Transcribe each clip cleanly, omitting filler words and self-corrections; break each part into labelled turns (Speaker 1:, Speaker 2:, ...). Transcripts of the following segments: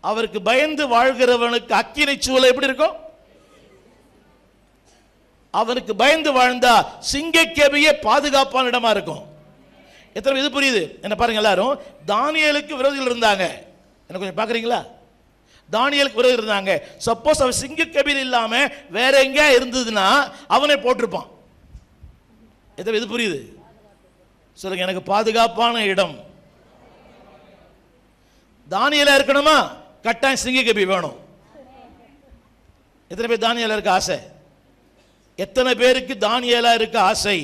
Speaker 1: அவருக்கு பயந்து வாழ்கிறவனுக்கு அக்கினி சூளை எப்படி இருக்கும்? அவனுக்கு பயந்து வாழ்ந்தா சிங்கக்கேபியே பாதுகாப்பான இடமா இருக்கும். எத்தனை இது புரியுது என்ன பாருங்க. எல்லாரும் தானியேலுக்கு விரோதிகள் இருந்தாங்க. என்ன கொஞ்சம் பாக்குறீங்களா? தானியேலுக்கு விரோதிகள் இருந்தாங்க. சப்போஸ் அவன் சிங்கக்கேபியில் இல்லாம வேற எங்க இருந்ததுன்னா அவனை போட்டிருப்பான். எத்தனை இது புரியுது சொல்லுங்க. எனக்கு பாதுகாப்பான இடம் தானியேலா இருக்கணுமா? கட்டாயம் சிங்கக்கேபி வேணும். எத்தனை பேர் தானியேலா இருக்க ஆசை? எத்தனை பேருக்கு தானியேலா இருக்க ஆசை?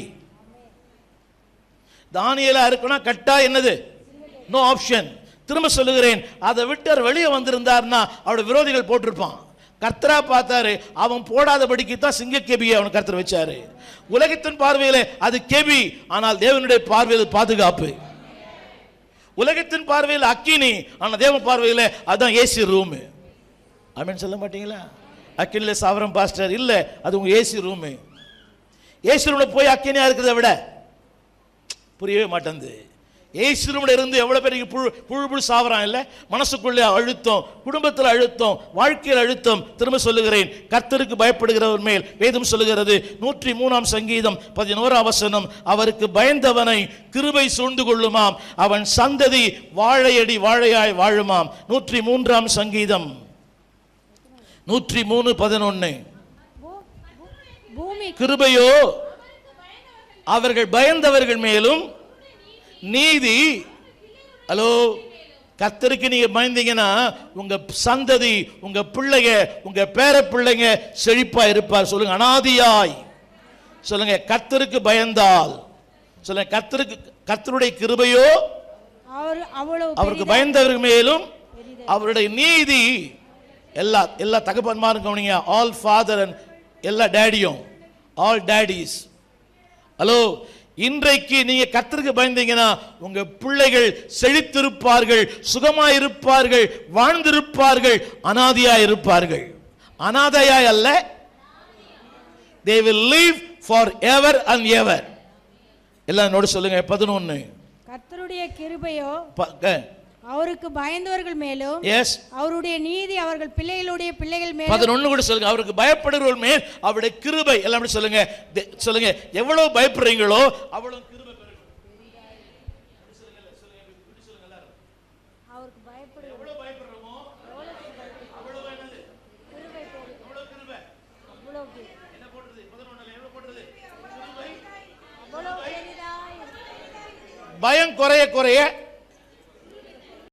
Speaker 1: தானியேலா இருக்கணும் கட்டாயம் என்னது? No option. திரும்ப சொல்லுகிறேன், அதை விட்டு அவர் வெளியே வந்திருந்தார்னா அவருடைய விரோதிகள் போட்டிருப்பான். கர்த்தரா பார்த்தாரு, அவன் போடாதபடிக்கு தான் சிங்கக்கேபியை அவன் கர்த்தர் வச்சாரு. உலகத்தின் பார்வையிலே அது கேபி, ஆனால் தேவனுடைய பார்வையில் பாதுகாப்பு. உலகத்தின் பார்வையில் அக்கினி, ஆனால் தேவன் பார்வையில் அதுதான் ஏசி ரூமு. ஆமென் சொல்ல மாட்டீங்களா? அக்கினியில் சாவரம் பாஸ்டர் இல்லை, அது உங்க ஏசி ரூமு. ஏசி ரூம்ல போய் அக்கினியா இருக்கிறத விட புரியவே மாட்டேங்குது. ஏசி ரூம்ல இருந்து எவ்வளவு பேருக்கு புழு சாவறான் இல்ல? மனசுக்குள்ளே அழுத்தம், குடும்பத்தில் அழுத்தம், வாழ்க்கையில் அழுத்தம். திரும்ப சொல்லுகிறேன், கர்த்தருக்கு பயப்படுகிறவர் மேல் வேதம் சொல்லுகிறது 103 சங்கீதம் 11 வசனம், அவருக்கு பயந்தவனை கிருபை சூழ்ந்து கொள்ளுமாம், அவன் சந்ததி வாழையடி வாழையாய் வாழுமாம். 103 சங்கீதம் 103:11. கிருபையோ அவர்கள் பயந்தவர்கள் மேலும் நீதி. ஹலோ, கர்த்தருக்கு நீங்க பயந்தீங்கன்னா உங்க சந்ததி, உங்க பிள்ளைங்க, உங்க பேர பிள்ளைங்க செழிப்பா இருப்பார். சொல்லுங்க அனாதியாய். சொல்லுங்க கர்த்தருக்கு பயந்தால். சொல்லுங்க கர்த்தருக்கு, கர்த்தருடைய கிருபையோ அவருக்கு பயந்தவர்கள் மேலும் அவருடைய நீதி. எல்லா தகப்பன்மாரும் கவனிங்க, ஆல் ஃபாதர் அண்ட் எல்லா டேடியும், ஆல் டேடிஸ். ஹலோ, இன்றைக்கு நீங்க கர்த்தருக்கு பயந்தீங்கன்னா உங்க பிள்ளைகள் செழித்திருப்பார்கள், சுகமாயிருப்பார்கள், வாழ்ந்திருப்பார்கள், அனாதையாய் இருப்பார்கள். அனாதையாய் அல்ல, they will live forever and ever. எல்லாம் என்னோட சொல்லுங்க 11.
Speaker 2: கர்த்தருடைய கிருபையோ அவருக்கு பயந்தவர்கள் மேலும், அவருடைய நீதி அவர்கள் பிள்ளைகளுடைய பிள்ளைகள் மேலும். 11 கூட சொல்லுங்க, அவருக்கு பயப்படுகிறவர்கள் மேல் அவருடைய கிருபை. எல்லாம் சொல்லுங்க. சொல்லுங்க, எவ்வளவு பயப்படுறீங்களோ அவ்வளவு கிருபை பெருகும். அவருக்கு பயப்படுற,
Speaker 1: எவ்வளவு பயப்படுறோமோ அவ்வளவு என்னது? கிருபை பெருகும். எவ்வளவு கிருபை? அவ்வளவு. என்ன போடுறது? 11ல எவ்வளவு போடுறது? கிருபை அவ்வளவு பெரிதாய். பயம் குறைய குறைய